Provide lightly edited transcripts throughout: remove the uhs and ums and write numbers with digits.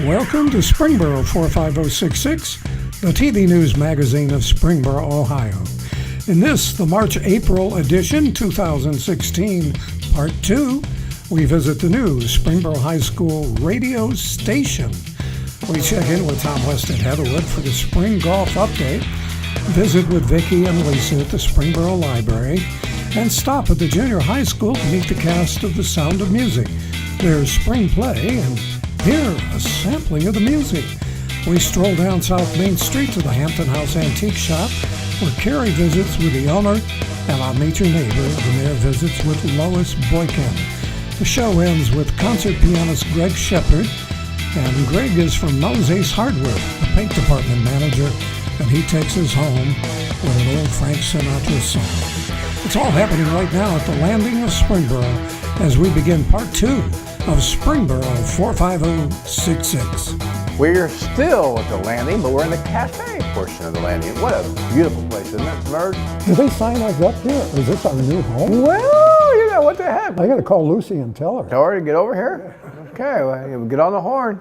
Welcome to Springboro 45066, the TV news magazine of Springboro, Ohio. In this, the March-April edition 2016, Part 2, we visit the new Springboro High School radio station. We check in with Tom West at Heatherwoode for the spring golf update, visit with Vicki and Lisa at the Springboro Library, and stop at the junior high school to meet the cast of The Sound of Music, their spring play, and hear a sampling of the music. We stroll down South Main Street to the Hampton House Antique Shop, where Carrie visits with the owner, and I'll meet your neighbor. The mayor visits with Lois Boytim. The show ends with concert pianist Greg Shepard, and Greg is from Moses Hardware, the paint department manager, and he takes us home with an old Frank Sinatra song. It's all happening right now at the landing of Springboro as we begin Part 2 of Springboro 45066. We're still at the landing, but we're in the cafe portion of the landing. What a beautiful place, isn't it, Merge? Did they sign us up here? Is this our new home? Well, you know, what the heck? I gotta call Lucy and tell her. Tell her to get over here? Okay, well, get on the horn.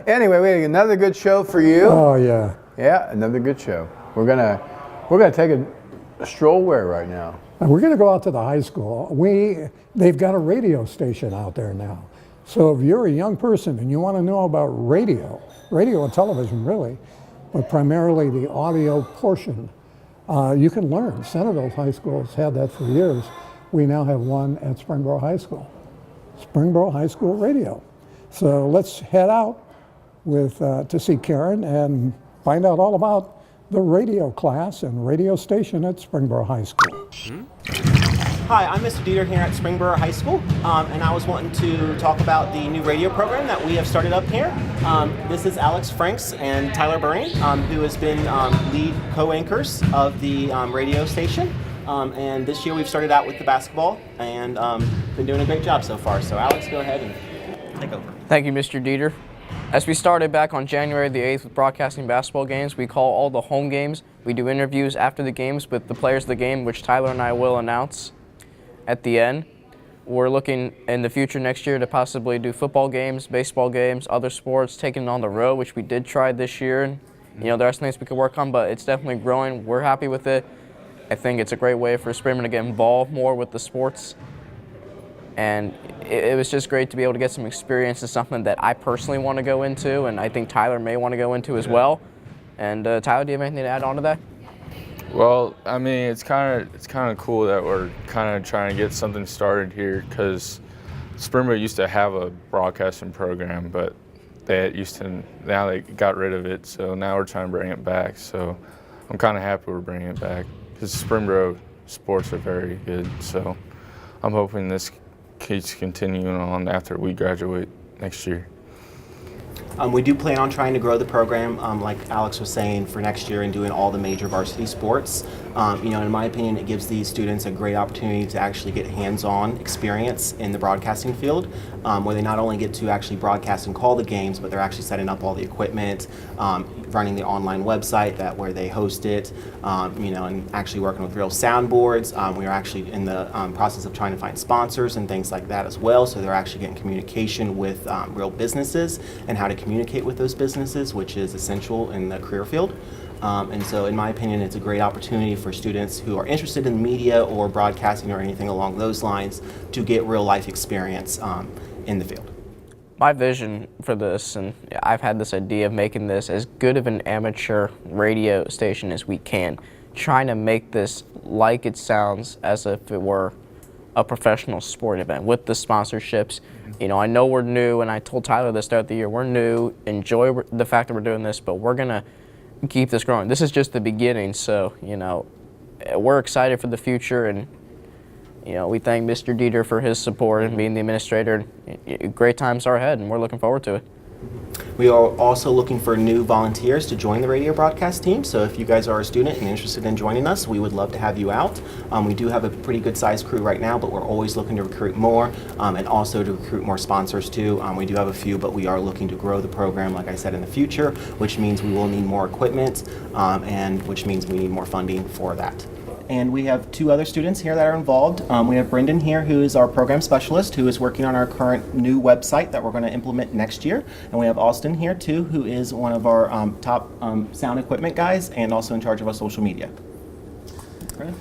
Anyway, we have another good show for you. Oh, yeah. Yeah, another good show. We're gonna take a stroll where right now? And we're gonna go out to the high school. They've got a radio station out there now. So if you're a young person and you want to know about radio and television really, but primarily the audio portion, you can learn. Centerville High School has had that for years. We now have one at Springboro High School, Springboro High School Radio. So let's head out to see Karen and find out all about the radio class and radio station at Springboro High School. Hi, I'm Mr. Dieter here at Springboro High School, and I was wanting to talk about the new radio program that we have started up here. This is Alex Franks and Tyler Burring, who has been lead co-anchors of the radio station. And this year we've started out with the basketball and been doing a great job so far. So Alex, go ahead and take over. Thank you, Mr. Dieter. As we started back on January the 8th with broadcasting basketball games, we call all the home games. We do interviews after the games with the players of the game, which Tyler and I will announce at the end. We're looking in the future next year to possibly do football games, baseball games, other sports, taking it on the road, which we did try this year. And, you know, there are some things we could work on, but it's definitely growing. We're happy with it. I think it's a great way for Springman to get involved more with the sports. And it was just great to be able to get some experience in something that I personally want to go into, and I think Tyler may want to go into as well. And Tyler, do you have anything to add on to that? Well, I mean, it's kind of cool that we're kind of trying to get something started here, because Springboro used to have a broadcasting program, but now they got rid of it, so now we're trying to bring it back. So I'm kind of happy we're bringing it back, because Springboro sports are very good. So I'm hoping this keeps continuing on after we graduate next year. We do plan on trying to grow the program, like Alex was saying, for next year and doing all the major varsity sports. You know, in my opinion, it gives these students a great opportunity to actually get hands-on experience in the broadcasting field, where they not only get to actually broadcast and call the games, but they're actually setting up all the equipment, running the online website where they host it, you know, and actually working with real soundboards. We are actually in the process of trying to find sponsors and things like that as well, so they're actually getting communication with real businesses and how to communicate with those businesses, which is essential in the career field. And so in my opinion, it's a great opportunity for students who are interested in media or broadcasting or anything along those lines to get real life experience in the field. My vision for this, and I've had this idea of making this as good of an amateur radio station as we can, trying to make this like it sounds as if it were a professional sporting event with the sponsorships. You know, I know we're new, and I told Tyler this throughout the year, we're new, enjoy the fact that we're doing this, but we're gonna keep this growing. This is just the beginning, so, you know, we're excited for the future, and, you know, we thank Mr. Dieter for his support and being the administrator. Great times are ahead, and we're looking forward to it. We are also looking for new volunteers to join the radio broadcast team, so if you guys are a student and interested in joining us, we would love to have you out. We do have a pretty good sized crew right now, but we're always looking to recruit more, and also to recruit more sponsors too. We do have a few, but we are looking to grow the program, like I said, in the future, which means we will need more equipment, and which means we need more funding for that. And we have two other students here that are involved. We have Brendan here, who is our program specialist, who is working on our current new website that we're going to implement next year. And we have Austin here too, who is one of our top sound equipment guys and also in charge of our social media. Brendan?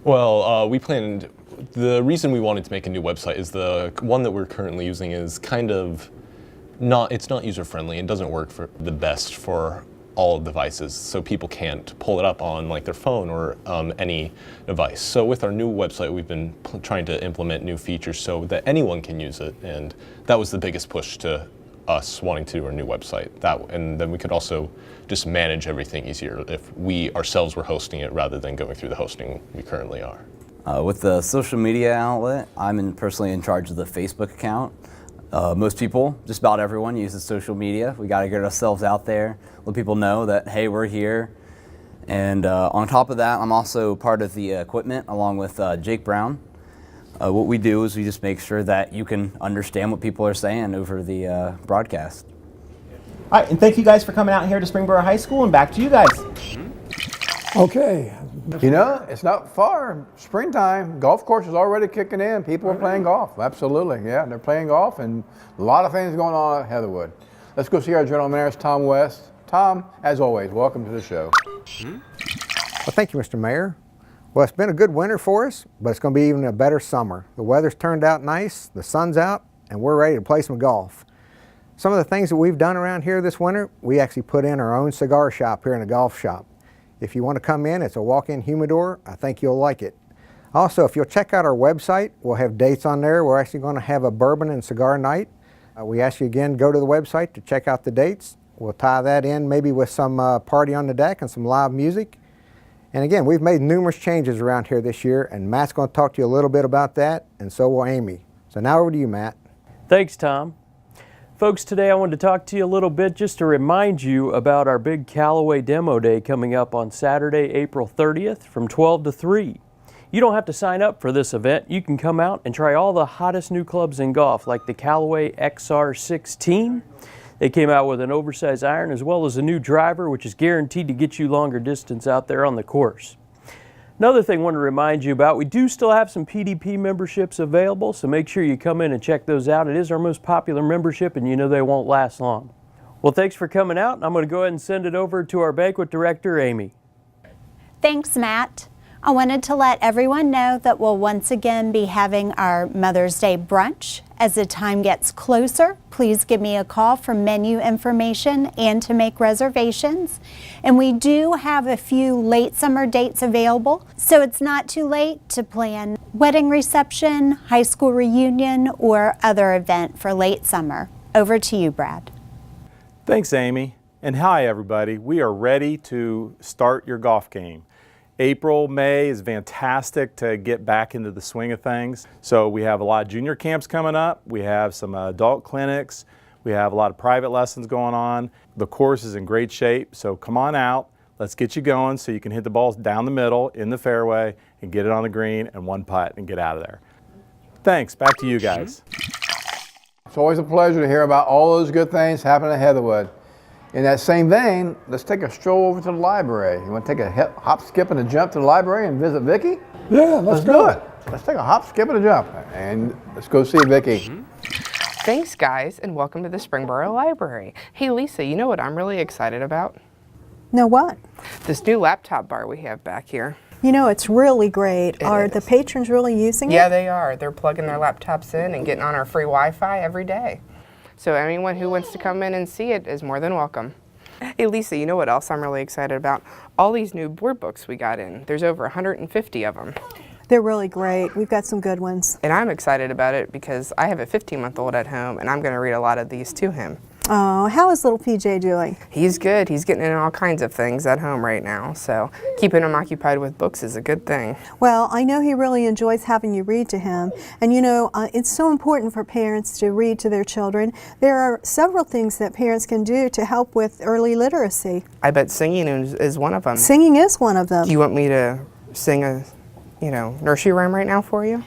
Well, we planned, the reason we wanted to make a new website is the one that we're currently using is kind of it's not user-friendly. It doesn't work for the best for all devices, so people can't pull it up on like their phone or any device. So with our new website, we've been trying to implement new features so that anyone can use it, and that was the biggest push to us wanting to do our new website. And then we could also just manage everything easier if we ourselves were hosting it rather than going through the hosting we currently are. With the social media outlet, I'm personally in charge of the Facebook account. Most people, just about everyone, uses social media. We got to get ourselves out there, let people know that, hey, we're here. And on top of that, I'm also part of the equipment along with Jake Brown. What we do is we just make sure that you can understand what people are saying over the broadcast. All right, and thank you guys for coming out here to Springboro High School, and back to you guys. Okay. You know, it's not far. Springtime, golf course is already kicking in. People are playing golf. Absolutely, yeah, they're playing golf, and a lot of things going on at Heatherwood. Let's go see our general manager, Tom West. Tom, as always, welcome to the show. Well, thank you, Mr. Mayor. Well, it's been a good winter for us, but it's going to be even a better summer. The weather's turned out nice, the sun's out, and we're ready to play some golf. Some of the things that we've done around here this winter, we actually put in our own cigar shop here in a golf shop. If you want to come in, it's a walk-in humidor. I think you'll like it. Also, if you'll check out our website, we'll have dates on there. We're actually going to have a bourbon and cigar night. We ask you again, go to the website to check out the dates. We'll tie that in maybe with some party on the deck and some live music. And again, we've made numerous changes around here this year, and Matt's going to talk to you a little bit about that, and so will Amy. So now over to you, Matt. Thanks, Tom. Folks, today I wanted to talk to you a little bit just to remind you about our big Callaway Demo Day coming up on Saturday, April 30th from 12 to 3. You don't have to sign up for this event. You can come out and try all the hottest new clubs in golf, like the Callaway XR16. They came out with an oversized iron as well as a new driver, which is guaranteed to get you longer distance out there on the course. Another thing I want to remind you about, we do still have some PDP memberships available, so make sure you come in and check those out. It is our most popular membership, and you know they won't last long. Well, thanks for coming out. I'm going to go ahead and send it over to our banquet director, Amy. Thanks, Matt. I wanted to let everyone know that we'll once again be having our Mother's Day brunch. As the time gets closer, please give me a call for menu information and to make reservations. And we do have a few late summer dates available, so it's not too late to plan wedding reception, high school reunion, or other event for late summer. Over to you, Brad. Thanks, Amy. And hi, everybody. We are ready to start your golf game. April, May is fantastic to get back into the swing of things. So we have a lot of junior camps coming up. We have some adult clinics. We have a lot of private lessons going on. The course is in great shape, so come on out. Let's get you going so you can hit the balls down the middle in the fairway and get it on the green and one putt and get out of there. Thanks. Back to you guys. It's always a pleasure to hear about all those good things happening at Heatherwood. In that same vein, let's take a stroll over to the library. You want to take a hop, skip, and a jump to the library and visit Vicki? Yeah, let's do it. Let's take a hop, skip, and a jump, and let's go see Vicki. Thanks, guys, and welcome to the Springboro Library. Hey, Lisa, you know what I'm really excited about? Know what? This new laptop bar we have back here. You know, it's really great. Are the patrons really using it? Yeah, they are. They're plugging their laptops in and getting on our free Wi-Fi every day. So anyone who wants to come in and see it is more than welcome. Hey, Lisa, you know what else I'm really excited about? All these new board books we got in. There's over 150 of them. They're really great. We've got some good ones. And I'm excited about it because I have a 15-month-old at home, and I'm going to read a lot of these to him. Oh, how is little PJ doing? He's good. He's getting in all kinds of things at home right now, so keeping him occupied with books is a good thing. Well, I know he really enjoys having you read to him, and you know, it's so important for parents to read to their children. There are several things that parents can do to help with early literacy. I bet singing is one of them. Singing is one of them. Do you want me to sing a, nursery rhyme right now for you?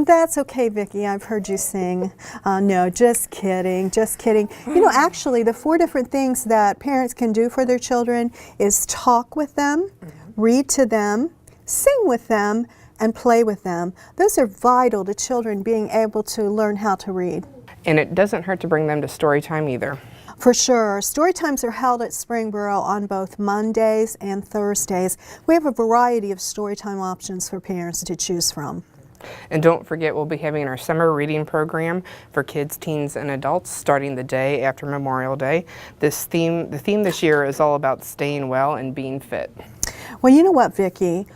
That's okay, Vicki. I've heard you sing. No, just kidding, just kidding. You know, actually, the 4 different things that parents can do for their children is talk with them, read to them, sing with them, and play with them. Those are vital to children being able to learn how to read. And it doesn't hurt to bring them to story time either. For sure. Story times are held at Springboro on both Mondays and Thursdays. We have a variety of story time options for parents to choose from. And don't forget, we'll be having our summer reading program for kids, teens, and adults starting the day after Memorial Day. The theme this year is all about staying well and being fit. Well, you know what, Vicki?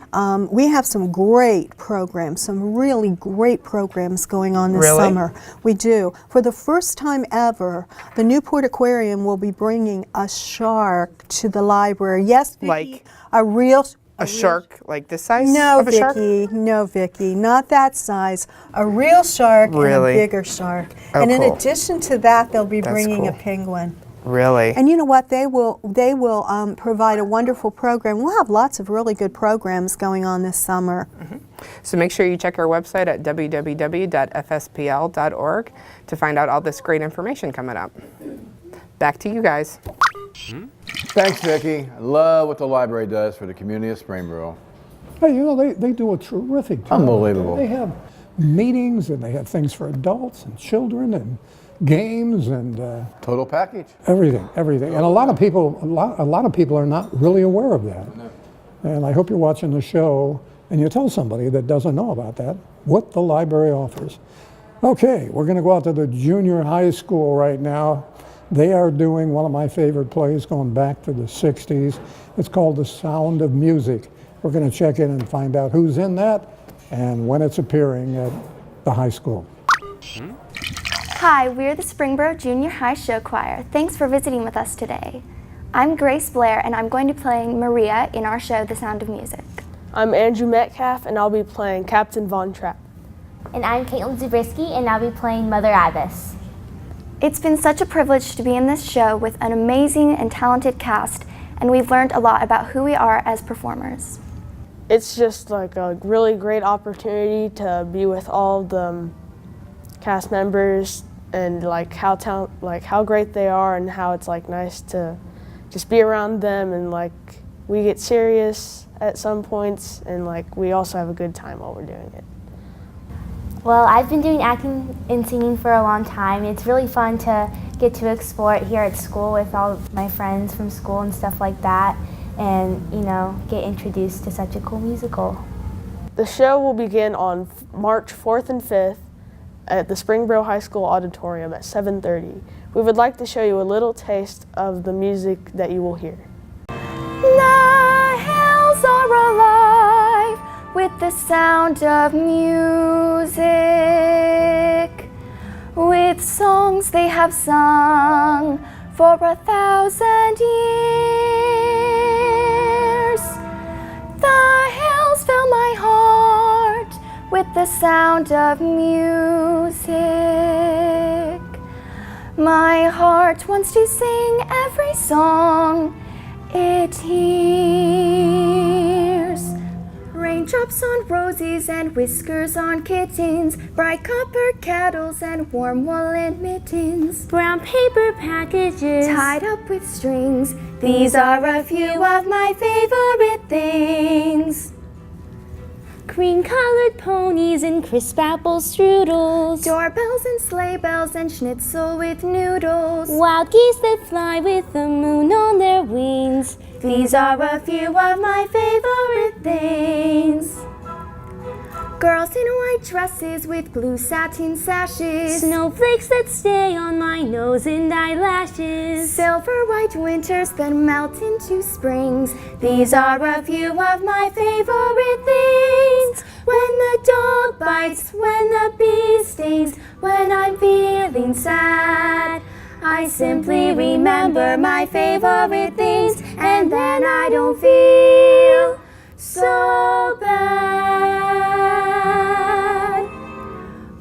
We have some great programs, some really great programs going on this summer. We do. For the first time ever, the Newport Aquarium will be bringing a shark to the library. Yes, Vicki, Like a real shark like this size? No, of a shark? Vicki. No, Vicki. Not that size. A real shark and a bigger shark. Oh, and in cool. addition to that, they'll be bringing cool. a penguin. Really? And you know what? They will provide a wonderful program. We'll have lots of really good programs going on this summer. So make sure you check our website at www.fspl.org to find out all this great information coming up. Back to you guys. Thanks, Vicki. I love what the library does for the community of Springboro. Hey, you know, they do a terrific job. Unbelievable. They have meetings and they have things for adults and children and games and Total package. everything. And a lot of people are not really aware of that. And I hope you're watching the show and you tell somebody that doesn't know about that what the library offers. Okay, we're going to go out to the junior high school right now. They are doing one of my favorite plays going back to the 60s. It's called The Sound of Music. We're going to check in and find out who's in that and when it's appearing at the high school. Hi, we're the Springboro Junior High Show Choir. Thanks for visiting with us today. I'm Grace Blair, and I'm going to be playing Maria in our show, The Sound of Music. I'm Andrew Metcalf, and I'll be playing Captain Von Trapp. And I'm Caitlin Zabriskie, and I'll be playing Mother Ibis. It's been such a privilege to be in this show with an amazing and talented cast, and we've learned a lot about who we are as performers. It's just like a really great opportunity to be with all the cast members and like how great they are and how it's like nice to just be around them, and like we get serious at some points and like we also have a good time while we're doing it. Well, I've been doing acting and singing for a long time. It's really fun to get to explore it here at school with all of my friends from school and stuff like that, and you know, get introduced to such a cool musical. The show will begin on March 4th and 5th at the Springboro High School Auditorium at 7:30. We would like to show you a little taste of the music that you will hear. The hills are alive with the sound of music, with songs they have sung for 1,000 years. The hills fill my heart with the sound of music. My heart wants to sing every song it hears. Raindrops on roses and whiskers on kittens, bright copper kettles and warm woolen mittens, Brown paper packages tied up with strings. These are a few of my favorite things. cream-colored ponies and crisp apple strudels, Doorbells and sleigh bells and schnitzel with noodles, wild geese that fly with the moon on their wings. These are a few of my favorite things. Girls in white dresses with blue satin sashes, Snowflakes that stay on my nose and eyelashes, silver white winters that melt into springs. These are a few of my favorite things. When the dog bites, when the bee stings, when I'm feeling sad, I simply remember my favorite things, and then I don't feel so bad.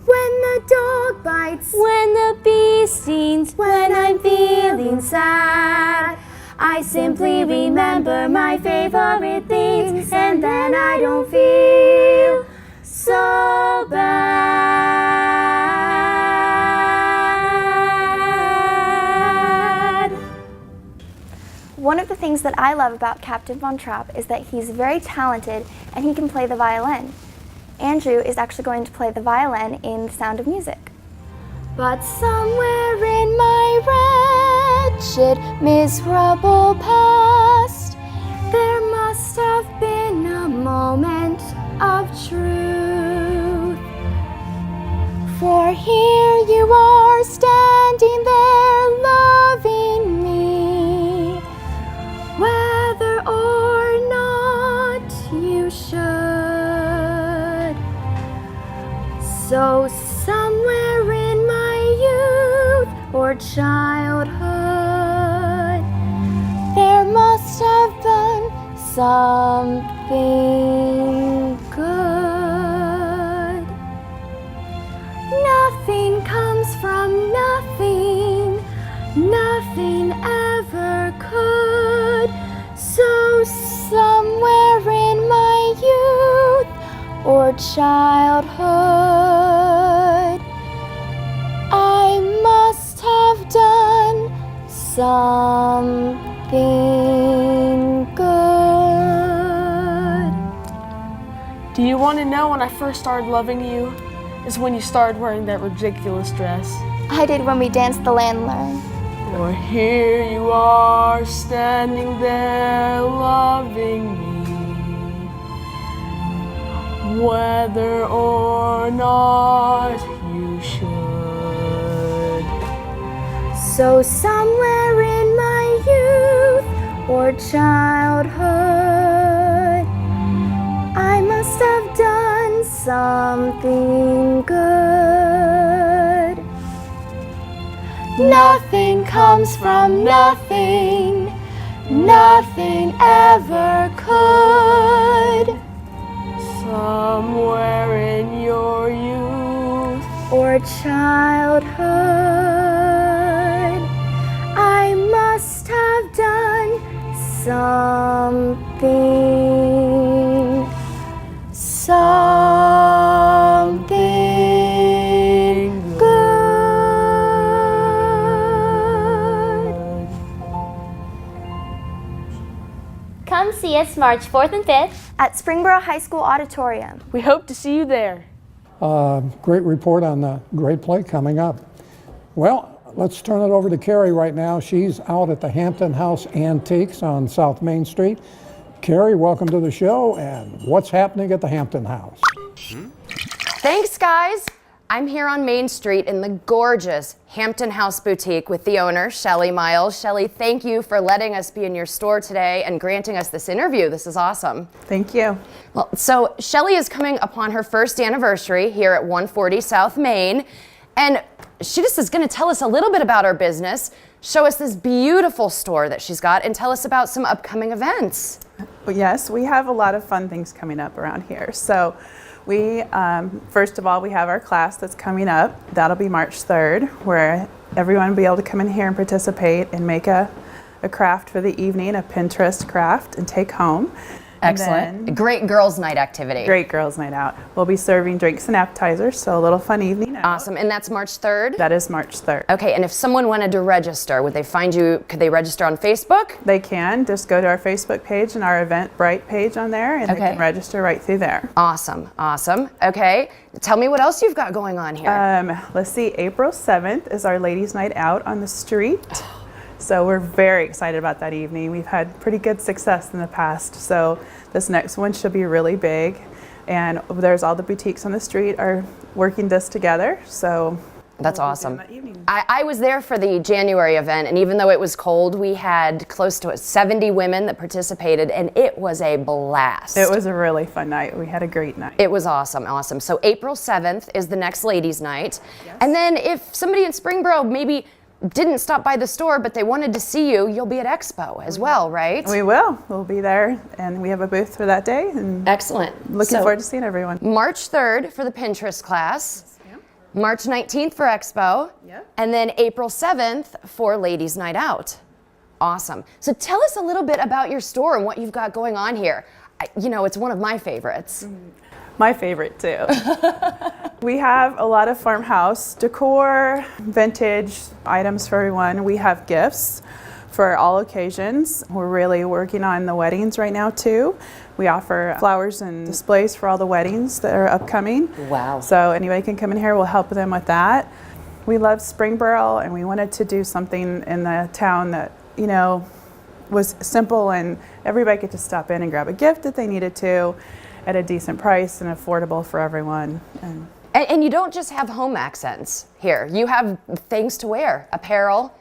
When the dog bites, when the bee stings, when I'm feeling sad, I simply remember my favorite things, and then I don't feel so bad. One of the things that I love about Captain Von Trapp is that he's very talented and he can play the violin. Andrew is actually going to play the violin in The Sound of Music. But somewhere in my wretched, miserable past, there must have been a moment of truth. For here you are standing there loving me, whether or not you should. So somewhere in my youth or childhood, there must have been something good. Nothing comes from nothing, nothing ever could. So somewhere in my youth or childhood, I must have done something good. Do you want to know when I first started loving you? Is when you started wearing that ridiculous dress. I did when we danced the Landlearn. Or here you are standing there loving me, whether or not you should. So somewhere in my youth or childhood, I must have done something good. Nothing comes from nothing, nothing ever could. Somewhere in your youth or childhood, I must have done something, something good. Come see us March 4th and 5th at Springboro High School Auditorium. We hope to see you there. Great report on the great play coming up. Well, let's turn it over to Carrie right now. She's out at the Hampton House Antiques on South Main Street. Carrie, welcome to the show, and what's happening at the Hampton House? Thanks, guys. I'm here on Main Street in the gorgeous Hampton House Boutique with the owner, Shelly Miles. Shelly, thank you for letting us be in your store today and granting us this interview. This is awesome. Thank you. Well, so Shelly is coming upon her first anniversary here at 140 South Main, and she just is going to tell us a little bit about her business, show us this beautiful store that she's got, and tell us about some upcoming events. Well, yes, we have a lot of fun things coming up around here. So we, first of all, we have our class that's coming up. That'll be March 3rd, where everyone will be able to come in here and participate and make a craft for the evening, a Pinterest craft, and take home. Excellent. A great girls' night activity. Great girls' night out. We'll be serving drinks and appetizers, so a little fun evening out. Awesome. And that's March 3rd? That is March 3rd. Okay, and if someone wanted to register, would they find you, could they register on Facebook? They can. Just go to our Facebook page and our Eventbrite page on there, and they can register right through there. Awesome, awesome. Okay, tell me what else you've got going on here. Let's see, April 7th is our ladies' night out on the street. So we're very excited about that evening. We've had pretty good success in the past, so this next one should be really big. And there's all the boutiques on the street are working this together, so that's awesome. I was there for the January event, and even though it was cold, we had close to 70 women that participated, and it was a blast. It was a really fun night. We had a great night. It was awesome, awesome. So April 7th is the next ladies' night. Yes. And then if somebody in Springboro maybe didn't stop by the store, but they wanted to see you, you'll be at Expo as well, right? We will. We'll be there, and we have a booth for that day. And excellent. Looking forward to seeing everyone. March 3rd for the Pinterest class. Yes, March 19th for Expo. Yep. And then April 7th for Ladies' Night Out. Awesome. So tell us a little bit about your store and what you've got going on here. You know, it's one of my favorites. My favorite too. We have a lot of farmhouse decor, vintage items for everyone. We have gifts for all occasions. We're really working on the weddings right now too. We offer flowers and displays for all the weddings that are upcoming. Wow. So anybody can come in here, we'll help them with that. We love Springboro, and we wanted to do something in the town that, you know, was simple and everybody could just stop in and grab a gift if they needed to at a decent price and affordable for everyone. And you don't just have home accents here. You have things to wear, apparel.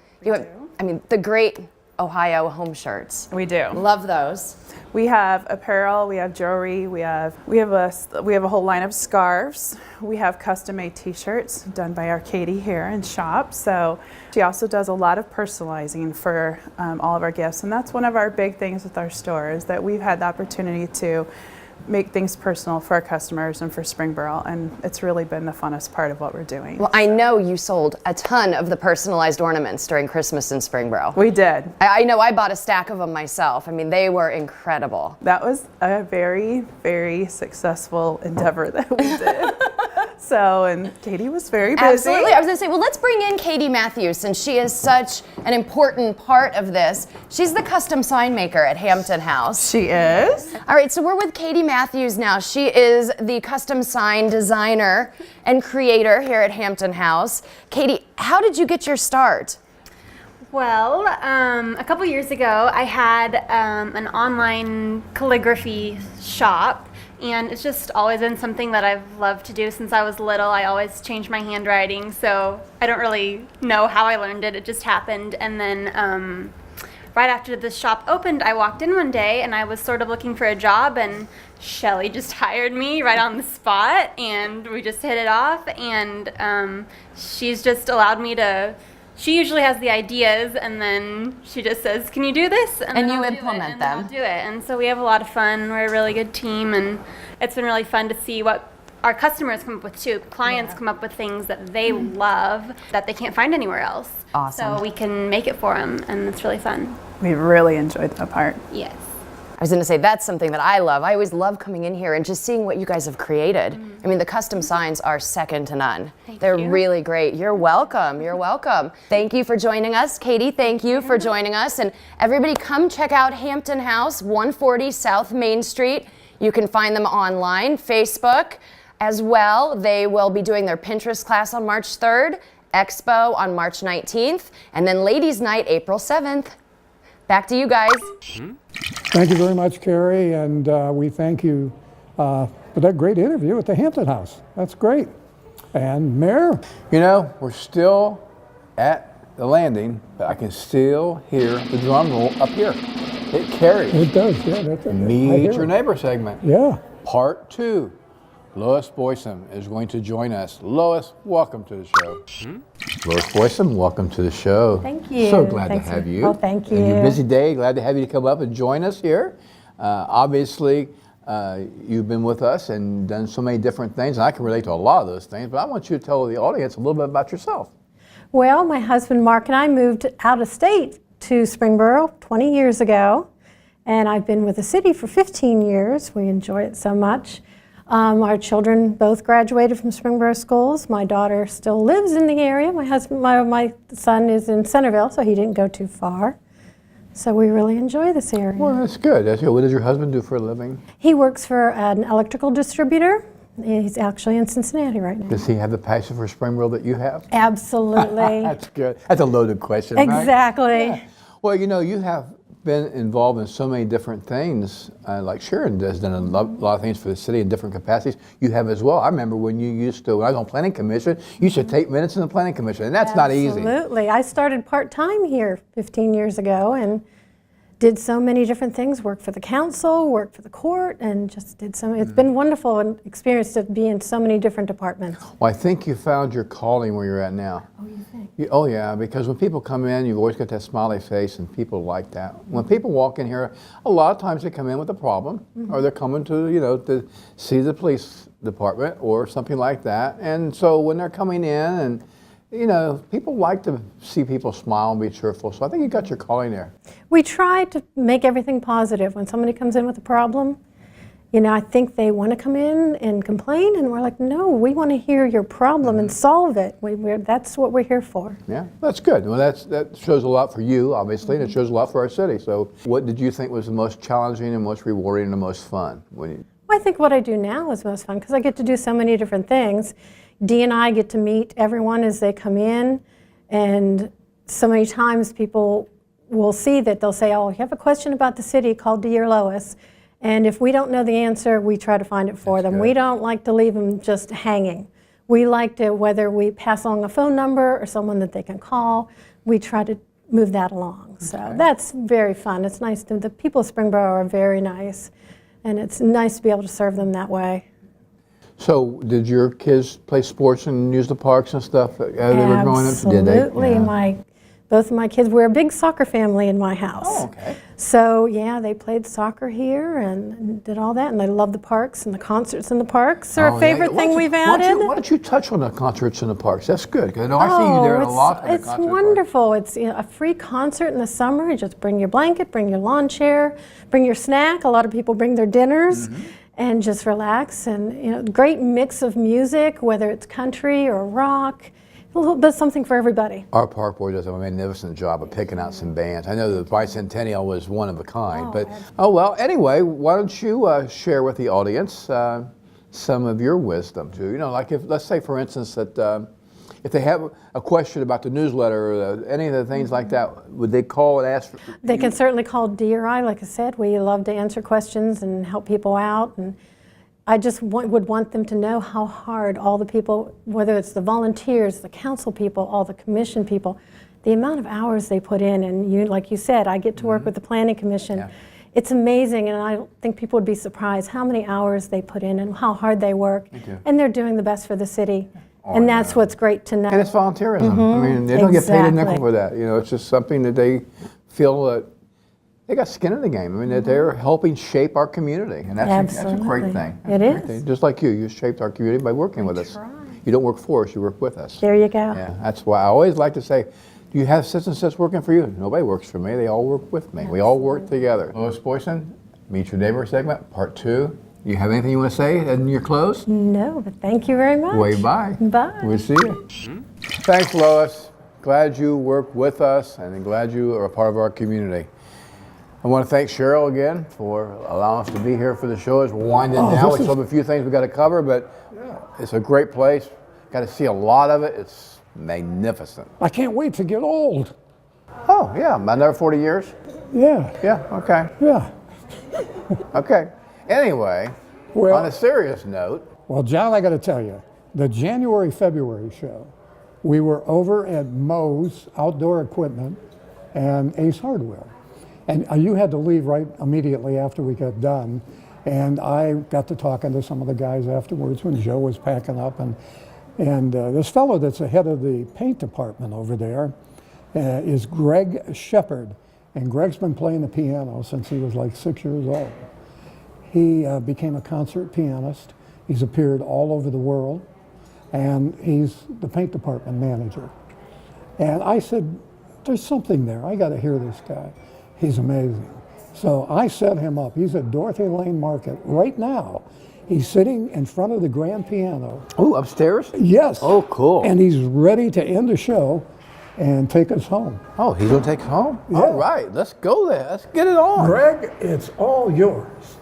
I mean, the great Ohio home shirts. We do. Love those. We have apparel, we have jewelry, we have a whole line of scarves. We have custom-made t-shirts done by our Katie here in shop. So she also does a lot of personalizing for all of our gifts, and that's one of our big things with our store is that we've had the opportunity to make things personal for our customers and for Springboro, and it's really been the funnest part of what we're doing. Well, I know you sold a ton of the personalized ornaments during Christmas in Springboro. We did. I know I bought a stack of them myself. I mean, they were incredible. That was a very, very successful endeavor that we did. So, and Katie was very busy. Absolutely. I was going to say, well, let's bring in Katie Matthews, since she is such an important part of this. She's the custom sign maker at Hampton House. She is. All right, so we're with Katie Matthews now. She is the custom sign designer and creator here at Hampton House. Katie, how did you get your start? Well, a couple years ago, I had an online calligraphy shop, and it's just always been something that I've loved to do since I was little. I always change my handwriting, so I don't really know how I learned it. It just happened. And then right after the shop opened, I walked in one day, and I was sort of looking for a job, and Shelly just hired me right on the spot, and we just hit it off, and she's just allowed me to. She usually has the ideas, and then she just says, "Can you do this?" And you implement them. I'll do it. And so we have a lot of fun. We're a really good team, and it's been really fun to see what our customers come up with too. Clients come up with things that they love that they can't find anywhere else. Awesome. So we can make it for them, and it's really fun. We really enjoyed that part. Yes. I was going to say, that's something that I love. I always love coming in here and just seeing what you guys have created. I mean, the custom signs are second to none. They're really great. You're welcome. You're welcome. Thank you for joining us. Katie, thank you for joining us. And everybody come check out Hampton House, 140 South Main Street. You can find them online, Facebook as well. They will be doing their Pinterest class on March 3rd, Expo on March 19th, and then Ladies Night, April 7th. Back to you guys. Thank you very much, Carrie, and we thank you for that great interview at the Hampton House. That's great. And Mayor? You know, we're still at the landing, but I can still hear the drum roll up here. It carries. It does, yeah. That's Meet Your Neighbor segment. Yeah. Part 2. Lois Boytim is going to join us. Lois, welcome to the show. Lois Boytim, welcome to the show. Thank you. So glad Thanks to have you. Oh, thank you. And your busy day, glad to have you to come up and join us here. Obviously, you've been with us and done so many different things, and I can relate to a lot of those things, but I want you to tell the audience a little bit about yourself. Well, my husband Mark and I moved out of state to Springboro 20 years ago, and I've been with the city for 15 years. We enjoy it so much. Our children both graduated from Springboro schools. My daughter still lives in the area. My son is in Centerville, so he didn't go too far. So we really enjoy this area. Well, that's good. That's good. What does your husband do for a living? He works for an electrical distributor. He's actually in Cincinnati right now. Does he have the passion for Springboro that you have? Absolutely. That's good. That's a loaded question, right? Exactly. Yeah. Well, you know, you have been involved in so many different things, like Sharon has done a lot of things for the city in different capacities. You have as well. I remember when you used to, when I was on Planning Commission, you used to take minutes in the Planning Commission, and that's not easy. Absolutely. I started part-time here 15 years ago and did so many different things, worked for the council, worked for the court, and just did so many. It's been wonderful and experience to be in so many different departments. Well, I think you found your calling where you're at now. Oh, you think? Oh yeah, because when people come in, you've always got that smiley face, and people like that. When people walk in here, a lot of times they come in with a problem, or they're coming to, you know, to see the police department or something like that. And so when they're coming in, and you know, people like to see people smile and be cheerful. So I think you got your calling there. We try to make everything positive. When somebody comes in with a problem, You know, I think they want to come in and complain, and we're like, no, we want to hear your problem and solve it. That's what we're here for. Yeah, that's good. Well, that shows a lot for you, obviously, and it shows a lot for our city. So what did you think was the most challenging and most rewarding and the most fun? I think what I do now is most fun because I get to do so many different things. Dee and I get to meet everyone as they come in, and so many times people will see that they'll say, oh, you have a question about the city, call Dee or Lois. And if we don't know the answer, we try to find it for them. Good. We don't like to leave them just hanging. We like to, whether we pass along a phone number or someone that they can call, we try to move that along. So that's very fun. It's nice. The people of Springboro are very nice, and it's nice to be able to serve them that way. So did your kids play sports and use the parks and stuff as they were growing up? Did they? Absolutely. Yeah. Both of my kids, we're a big soccer family in my house. Oh, okay. So yeah, they played soccer here and did all that, and they love the parks, and the concerts in the parks are a favorite thing we've added. Why don't you touch on the concerts in the parks? That's good, because I know I see you there a lot. It's wonderful. It's a free concert in the summer. You just bring your blanket, bring your lawn chair, bring your snack. A lot of people bring their dinners. And just relax, and great mix of music, whether it's country or rock, a little bit something for everybody. Our park board does a magnificent job of picking out some bands. I know the Bicentennial was one of a kind, well, anyway, why don't you share with the audience some of your wisdom too? Like let's say, for instance, that if they have a question about the newsletter or any of the things like that, would they call and ask? They can certainly call Dee or I. Like I said, we love to answer questions and help people out. And I just would want them to know how hard all the people, whether it's the volunteers, the council people, all the commission people, the amount of hours they put in. And like you said, I get to work with the Planning Commission. Yeah. It's amazing, and I think people would be surprised how many hours they put in and how hard they work. And they're doing the best for the city. And that's what's great to know. And it's volunteerism. I mean, they don't get paid a nickel for that. It's just something that they feel that they got skin in the game. I mean, that they're helping shape our community, and that's a great thing. It is. Just like you shaped our community by working with us. You don't work for us, you work with us. There you go. Yeah, that's why I always like to say, do you have such and such working for you? Nobody works for me. They all work with me. We all work together. Lois Boytim, Meet Your Neighbor segment, part 2. You have anything you want to say in your close? No, but thank you very much. Wave bye. Bye. We'll see you. Thanks, Lois. Glad you work with us, and glad you are a part of our community. I want to thank Cheryl again for allowing us to be here for the show. As we're winding down, we still have a few things we've got to cover, but it's a great place. Got to see a lot of it. It's magnificent. I can't wait to get old. Oh, yeah. Another 40 years? Yeah. Yeah, okay. Yeah. Okay. Anyway, on a serious note. Well, John, I got to tell you, the January-February show, we were over at Moe's Outdoor Equipment and Ace Hardware. And you had to leave right immediately after we got done. And I got to talking to some of the guys afterwards when Joe was packing up. And this fellow that's the head of the paint department over there is Greg Shepard. And Greg's been playing the piano since he was like 6 years old. He became a concert pianist. He's appeared all over the world, and he's the paint department manager. And I said, there's something there. I got to hear this guy. He's amazing. So I set him up. He's at Dorothy Lane Market right now. He's sitting in front of the grand piano. Oh, upstairs? Yes. Oh, cool. And he's ready to end the show and take us home. Oh, he's going to take us home? Yeah. All right, let's go there. Let's get it on. Greg, it's all yours.